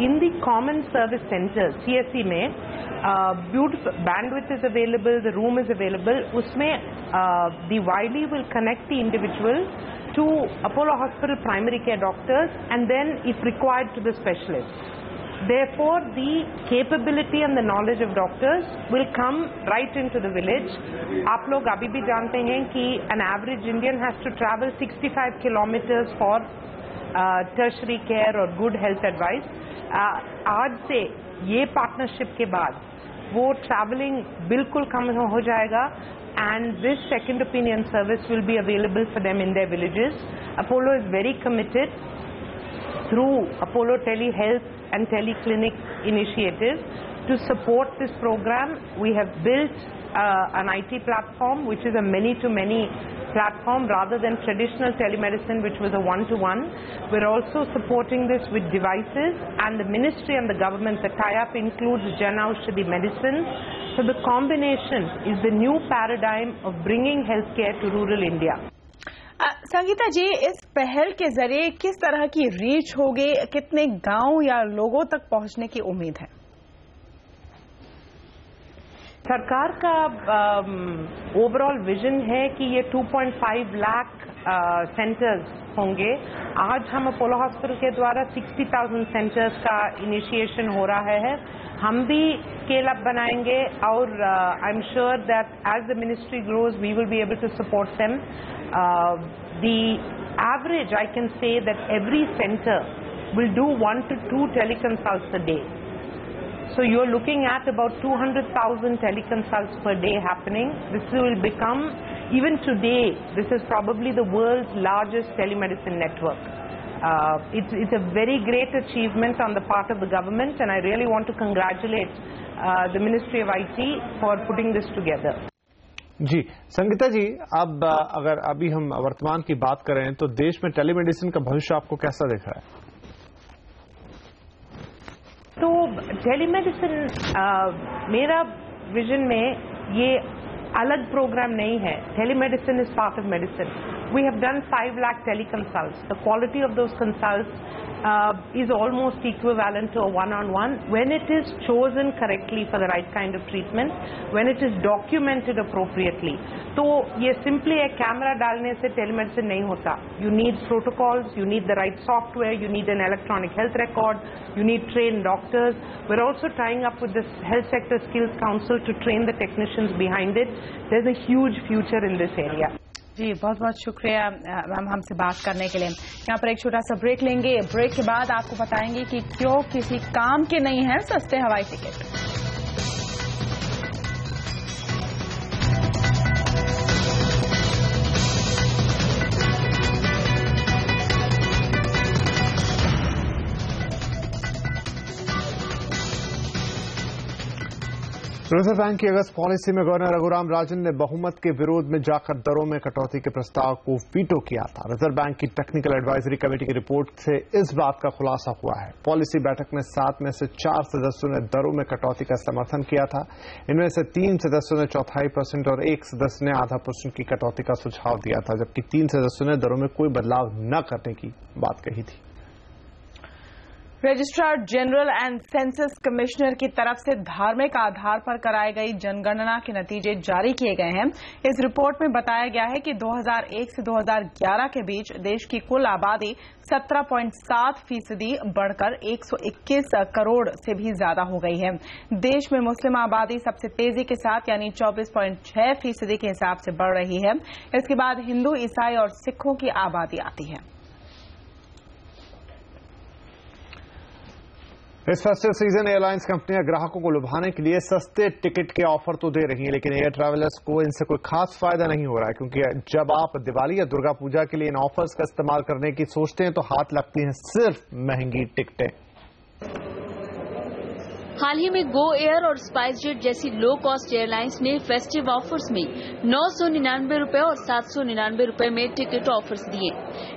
in the common service centers, CSC में beautiful bandwidth is available, the room is available. उसमें the Wiley will connect the individual to Apollo Hospital primary care doctors, and then if required to the specialists. Therefore the capability and the knowledge of doctors will come right into the village. आप लोग अभी भी जानते हैं कि an average Indian has to travel 65 kilometers for tertiary care or good health advice. आज से ये partnership के बाद वो traveling बिल्कुल कम हो जाएगा, and this second opinion service will be available for them in their villages. Apollo is very committed through Apollo Telehealth and Teleclinic initiative to support this program. We have built an IT platform which is a many-to-many platform rather than traditional telemedicine which was a one-to-one. We're also supporting this with devices, and the ministry and the government, the tie-up includes Jan Aushadhi medicines. So the combination is the new paradigm of bringing healthcare to rural India.
Sangeeta जी, इस पहल के जरिए किस तरह की रीच होगी, कितने गांव या लोगों तक पहुंचने की उम्मीद है?
सरकार का ओवरऑल विजन है कि ये 2.5 लाख सेंटर्स होंगे. आज हम अपोलो हॉस्पिटल के द्वारा 60,000 सेंटर्स का इनिशिएशन हो रहा है. हम भी स्केल अप बनाएंगे, और I am sure that as the ministry grows we will be able to support them. The average I can say that every centre will do 1 to 2 teleconsults a day. So you're looking at about 200,000 teleconsults per day happening. This will become, even today, this is probably the world's largest telemedicine network. It's a very great achievement on the part of the government, and I really want to congratulate the Ministry of IT for putting this together.
जी संगीता जी, अब अगर अभी हम वर्तमान की बात करें तो देश में टेलीमेडिसिन का भविष्य आपको कैसा दिख रहा है?
तो टेलीमेडिसिन मेरा विजन में ये अलग प्रोग्राम नहीं है. Telemedicine is part of medicine. We have done 5 lakh teleconsult. The quality of those consults is almost equivalent to a one-on-one when it is chosen correctly for the right kind of treatment, when it is documented appropriately. तो ये simply एक कैमरा डालने से टेलीमेडिसिन नहीं होता. You need protocols, you need the right software, you need an electronic health record, you need trained doctors. We're also tying up with the Health Sector Skills Council to train the technicians behind it. There's a huge future in this area.
जी बहुत बहुत शुक्रिया मैम हमसे बात करने के लिए. यहाँ पर एक छोटा सा ब्रेक लेंगे. ब्रेक के बाद आपको बताएंगे कि क्यों किसी काम के नहीं है सस्ते हवाई टिकट.
रिजर्व बैंक की अगस्त पॉलिसी में गवर्नर रघुराम राजन ने बहुमत के विरोध में जाकर दरों में कटौती के प्रस्ताव को वीटो किया था. रिजर्व बैंक की टेक्निकल एडवाइजरी कमेटी की रिपोर्ट से इस बात का खुलासा हुआ है. पॉलिसी बैठक में 7 में से 4 सदस्यों ने दरों में कटौती का समर्थन किया था. इनमें से 3 सदस्यों ने 0.25% और 1 सदस्य ने 0.5% की कटौती का सुझाव दिया था, जबकि 3 सदस्यों ने दरों में कोई बदलाव न करने की बात कही थी.
Registrar general and census commissioner की तरफ से धार्मिक आधार पर कराई गई जनगणना के नतीजे जारी किए गए हैं. इस रिपोर्ट में बताया गया है कि 2001 से 2011 के बीच देश की कुल आबादी 17.7% बढ़कर 121 करोड़ से भी ज्यादा हो गई है. देश में मुस्लिम आबादी सबसे तेजी के साथ यानी 24.6% के हिसाब से बढ़ रही है. इसके बाद हिंदू, ईसाई और सिखों की आबादी आती है.
इस फेस्टिव सीजन एयरलाइंस कंपनियां ग्राहकों को लुभाने के लिए सस्ते टिकट के ऑफर तो दे रही हैं, लेकिन एयर ट्रैवलर्स को इनसे कोई खास फायदा नहीं हो रहा है, क्योंकि जब आप दिवाली या दुर्गा पूजा के लिए इन ऑफर्स का इस्तेमाल करने की सोचते हैं तो हाथ लगती हैं सिर्फ महंगी टिकटें।
हाल ही में गो एयर और स्पाइस जेट जैसी लो कॉस्ट एयरलाइंस ने फेस्टिव ऑफर्स में 999 रुपए और 799 रुपए में टिकट ऑफर्स दिए।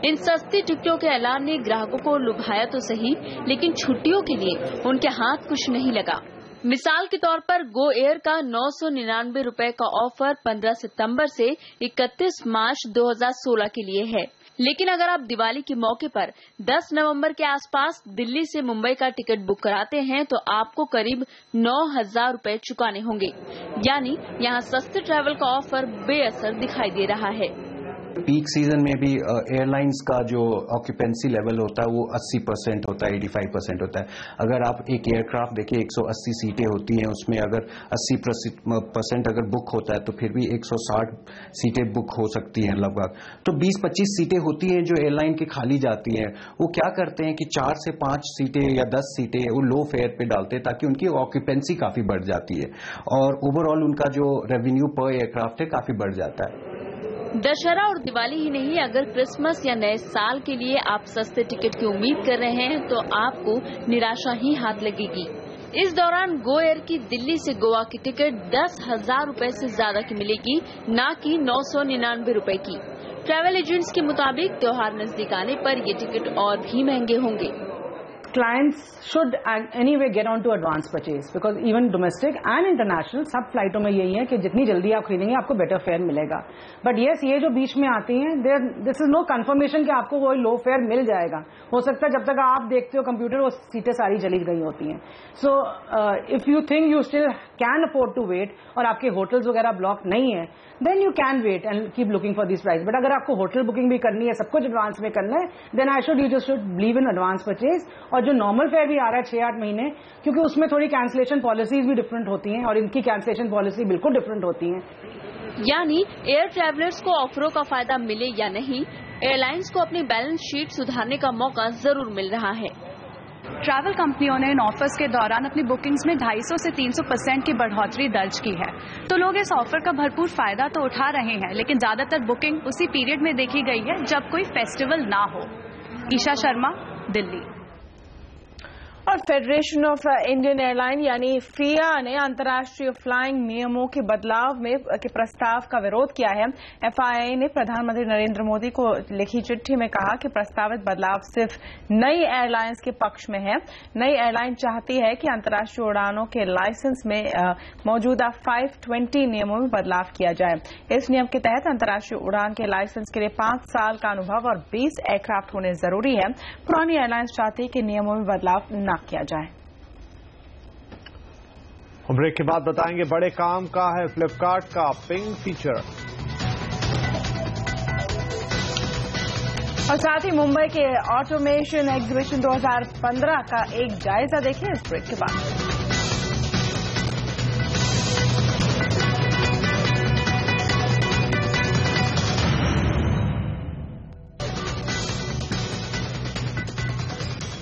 इन सस्ती टिकटों के ऐलान ने ग्राहकों को लुभाया तो सही, लेकिन छुट्टियों के लिए उनके हाथ कुछ नहीं लगा। मिसाल के तौर पर गो एयर का 999 रुपए का ऑफर 15 सितंबर से 31 मार्च 2016 के लिए है, लेकिन अगर आप दिवाली के मौके पर 10 नवंबर के आसपास दिल्ली से मुंबई का टिकट बुक कराते हैं तो आपको करीब 9,000 रुपए चुकाने होंगे। यानी यहाँ सस्ते ट्रैवल का ऑफर बेअसर दिखाई दे रहा है।
पीक सीजन में भी एयरलाइंस का जो ऑक्यूपेंसी लेवल होता है वो 80% होता है, 85% होता है। अगर आप एक एयरक्राफ्ट देखिए 180 सीटें होती हैं, उसमें अगर 80% अगर बुक होता है तो फिर भी 160 सीटें बुक हो सकती हैं लगभग। तो 20-25 सीटें होती हैं जो एयरलाइन की खाली जाती हैं। वो क्या करते हैं कि 4 से 5 सीटें या 10 सीटें वो लो फेयर पे डालते हैं ताकि उनकी ऑक्यूपेंसी काफी बढ़ जाती है और ओवरऑल उनका जो रेवेन्यू पर एयरक्राफ्ट है काफी बढ़ जाता है।
दशहरा और दिवाली ही नहीं, अगर क्रिसमस या नए साल के लिए आप सस्ते टिकट की उम्मीद कर रहे हैं तो आपको निराशा ही हाथ लगेगी। इस दौरान गो एयर की दिल्ली से गोवा की टिकट 10,000 रुपए से ज्यादा की मिलेगी, न कि 999 रुपए की। ट्रैवल एजेंट्स के मुताबिक त्योहार नजदीक आने पर ये टिकट और भी महंगे होंगे।
Clients should anyway get on to advance purchase because even domestic and international सब फ्लाइटों में यही है कि जितनी जल्दी आप खरीदेंगे आपको बेटर फेयर मिलेगा। बट यस, ये जो बीच में आती हैं दिस इज नो कंफर्मेशन कि आपको वो लो फेयर मिल जाएगा। हो सकता है जब तक आप देखते हो कंप्यूटर वो सीटें सारी चली गई होती हैं। So if you think you still can afford to wait और आपके होटल्स वगैरह ब्लॉक नहीं है then you can wait and keep looking for this price. But अगर आपको होटल बुकिंग भी करनी है, सब कुछ एडवांस में करना है, then you just should believe in advance purchase. और जो नॉर्मल फेयर भी आ रहा है 6-8 महीने, क्योंकि उसमें थोड़ी कैंसिलेशन पॉलिसीज भी डिफरेंट होती हैं और इनकी कैंसिलेशन पॉलिसी बिल्कुल डिफरेंट होती है।
यानी एयर ट्रैवलर्स को ऑफरों का फायदा मिले या नहीं, एयरलाइंस को अपनी बैलेंस शीट सुधारने का मौका जरूर मिल रहा है।
ट्रैवल कंपनियों ने इन ऑफर्स के दौरान अपनी बुकिंग्स में 250 से 300% की बढ़ोतरी दर्ज की है, तो लोग इस ऑफर का भरपूर फायदा तो उठा रहे हैं, लेकिन ज्यादातर बुकिंग उसी पीरियड में देखी गई है जब कोई फेस्टिवल ना हो। ईशा शर्मा, दिल्ली।
और फेडरेशन ऑफ इंडियन एयरलाइन यानी फिया ने अंतर्राष्ट्रीय फ्लाइंग नियमों के बदलाव के प्रस्ताव का विरोध किया है। एफआईआई ने प्रधानमंत्री नरेंद्र मोदी को लिखी चिट्ठी में कहा कि प्रस्तावित बदलाव सिर्फ नई एयरलाइंस के पक्ष में है। नई एयरलाइन चाहती है कि अंतर्राष्ट्रीय उड़ानों के लाइसेंस में मौजूदा 520 नियमों में बदलाव किया जाए। इस नियम के तहत अंतर्राष्ट्रीय उड़ान के लाइसेंस के लिए 5 साल का अनुभव और 20 एयरक्राफ्ट होने जरूरी है। पुरानी एयरलाइंस चाहती है कि नियमों में बदलाव न किया जाए।
ब्रेक के बाद बताएंगे बड़े काम का है फ्लिपकार्ट का पिंग फीचर,
और साथ ही मुंबई के ऑटोमेशन एग्जीबिशन 2015 का एक जायजा देखिए इस ब्रेक के बाद।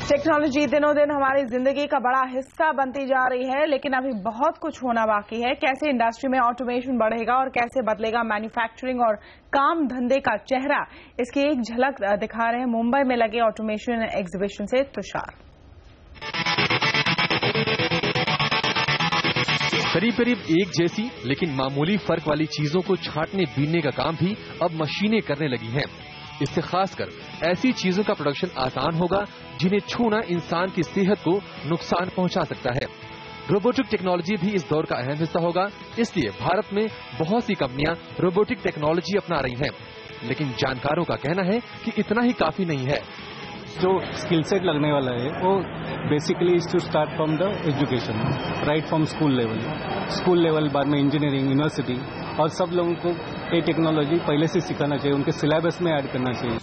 टेक्नोलॉजी दिनों दिन हमारी जिंदगी का बड़ा हिस्सा बनती जा रही है, लेकिन अभी बहुत कुछ होना बाकी है। कैसे इंडस्ट्री में ऑटोमेशन बढ़ेगा और कैसे बदलेगा मैन्युफैक्चरिंग और काम धंधे का चेहरा, इसकी एक झलक दिखा रहे हैं मुंबई में लगे ऑटोमेशन एग्जीबिशन से तुषार।
करीब करीब एक जैसी लेकिन मामूली फर्क वाली चीजों को छांटने बीनने का काम भी अब मशीनें करने लगी हैं। इससे खासकर ऐसी चीजों का प्रोडक्शन आसान होगा जिन्हें छूना इंसान की सेहत को नुकसान पहुंचा सकता है। रोबोटिक टेक्नोलॉजी भी इस दौर का अहम हिस्सा होगा, इसलिए भारत में बहुत सी कंपनियां रोबोटिक टेक्नोलॉजी अपना रही हैं। लेकिन जानकारों का कहना है कि इतना ही काफी नहीं है।
जो स्किल सेट लगने वाला है वो basically is to start from the education, right from school level, बाद में इंजीनियरिंग, यूनिवर्सिटी, और सब लोगों को ये टेक्नोलॉजी पहले से सिखाना चाहिए, उनके सिलेबस में ऐड करना चाहिए।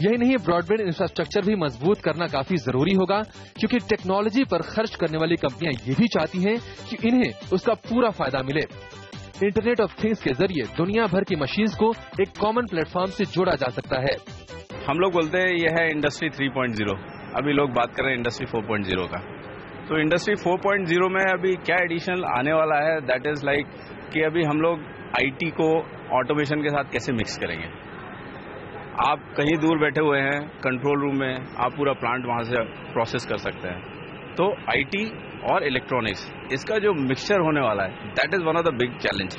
यही नहीं, ब्रॉडबैंड इंफ्रास्ट्रक्चर भी मजबूत करना काफी जरूरी होगा, क्योंकि टेक्नोलॉजी पर खर्च करने वाली कंपनियां ये भी चाहती हैं कि इन्हें उसका पूरा फायदा मिले। इंटरनेट ऑफ थिंग्स के जरिए दुनिया भर की मशीन्स को एक कॉमन प्लेटफॉर्म से जोड़ा जा सकता है।
हम लोग बोलते हैं यह है इंडस्ट्री 3.0, अभी लोग बात कर रहे हैं इंडस्ट्री 4.0 का।
तो इंडस्ट्री 4.0 में अभी क्या एडिशनल आने वाला है, दैट इज लाइक कि अभी हम लोग आईटी को ऑटोमेशन के साथ कैसे मिक्स करेंगे। आप कहीं दूर बैठे हुए हैं कंट्रोल रूम में, आप पूरा प्लांट वहां से प्रोसेस कर सकते हैं। तो आईटी और इलेक्ट्रॉनिक्स, इसका जो मिक्सचर होने वाला है, that is one of the big challenge.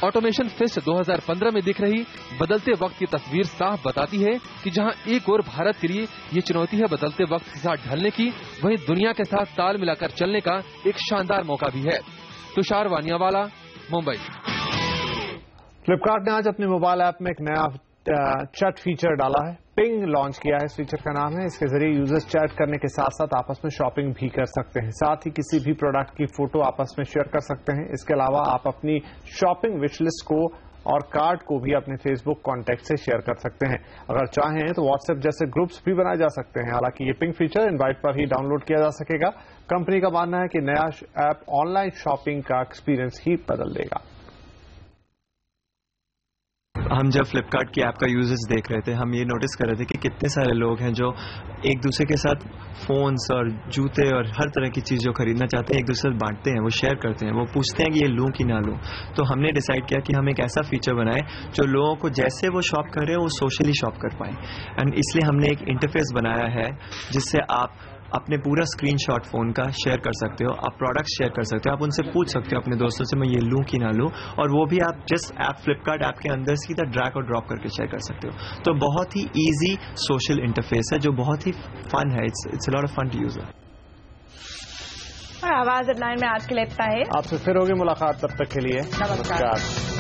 Automation fest 2015 में दिख रही बदलते वक्त की तस्वीर साफ बताती है कि जहां एक ओर भारत के लिए ये चुनौती है बदलते वक्त के साथ ढलने की, वहीं दुनिया के साथ ताल मिलाकर चलने का एक शानदार मौका भी है। तुषार वानियावाला, मुंबई।
फ्लिपकार्ट ने आज अपने मोबाइल ऐप में एक नया चैट फीचर डाला है। पिंग लॉन्च किया है, इस फीचर का नाम है। इसके जरिए यूजर्स चैट करने के साथ साथ आपस में शॉपिंग भी कर सकते हैं। साथ ही किसी भी प्रोडक्ट की फोटो आपस में शेयर कर सकते हैं। इसके अलावा आप अपनी शॉपिंग विश लिस्ट को और कार्ड को भी अपने फेसबुक कॉन्टैक्ट से शेयर कर सकते हैं। अगर चाहें तो व्हाट्सएप जैसे ग्रुप्स भी बनाए जा सकते हैं। हालांकि ये पिंग फीचर इनवाइट पर ही डाउनलोड किया जा सकेगा। कंपनी का मानना है कि नया ऐप ऑनलाइन शॉपिंग का एक्सपीरियंस ही बदल देगा।
हम जब फ्लिपकार्ट की ऐप का यूजेस देख रहे थे, हम ये नोटिस कर रहे थे कि कितने सारे लोग हैं जो एक दूसरे के साथ फोन्स और जूते और हर तरह की चीज़ जो खरीदना चाहते हैं एक दूसरे से बांटते हैं, वो शेयर करते हैं, वो पूछते हैं कि ये लूं कि ना लूं। तो हमने डिसाइड किया कि हम एक ऐसा फीचर बनाए जो लोगों को जैसे वो शॉप कर रहे हैं वो सोशली शॉप कर पाए। एंड इसलिए हमने एक इंटरफेस बनाया है जिससे आप अपने पूरा स्क्रीनशॉट फोन का शेयर कर सकते हो, आप प्रोडक्ट्स शेयर कर सकते हो, आप उनसे पूछ सकते हो अपने दोस्तों से मैं ये लूं कि ना लूं, और वो भी आप जस्ट ऐप फ्लिपकार्ट ऐप के अंदर सीधा ड्रैग और ड्रॉप करके शेयर कर सकते हो। तो बहुत ही इजी सोशल इंटरफेस है जो बहुत ही फन है। It's a lot of fun to use.
और आवाज हेडलाइन में आज के लिए इतना है।
आपसे फिर होगी मुलाकात, तब तक के लिए
नमस्कार।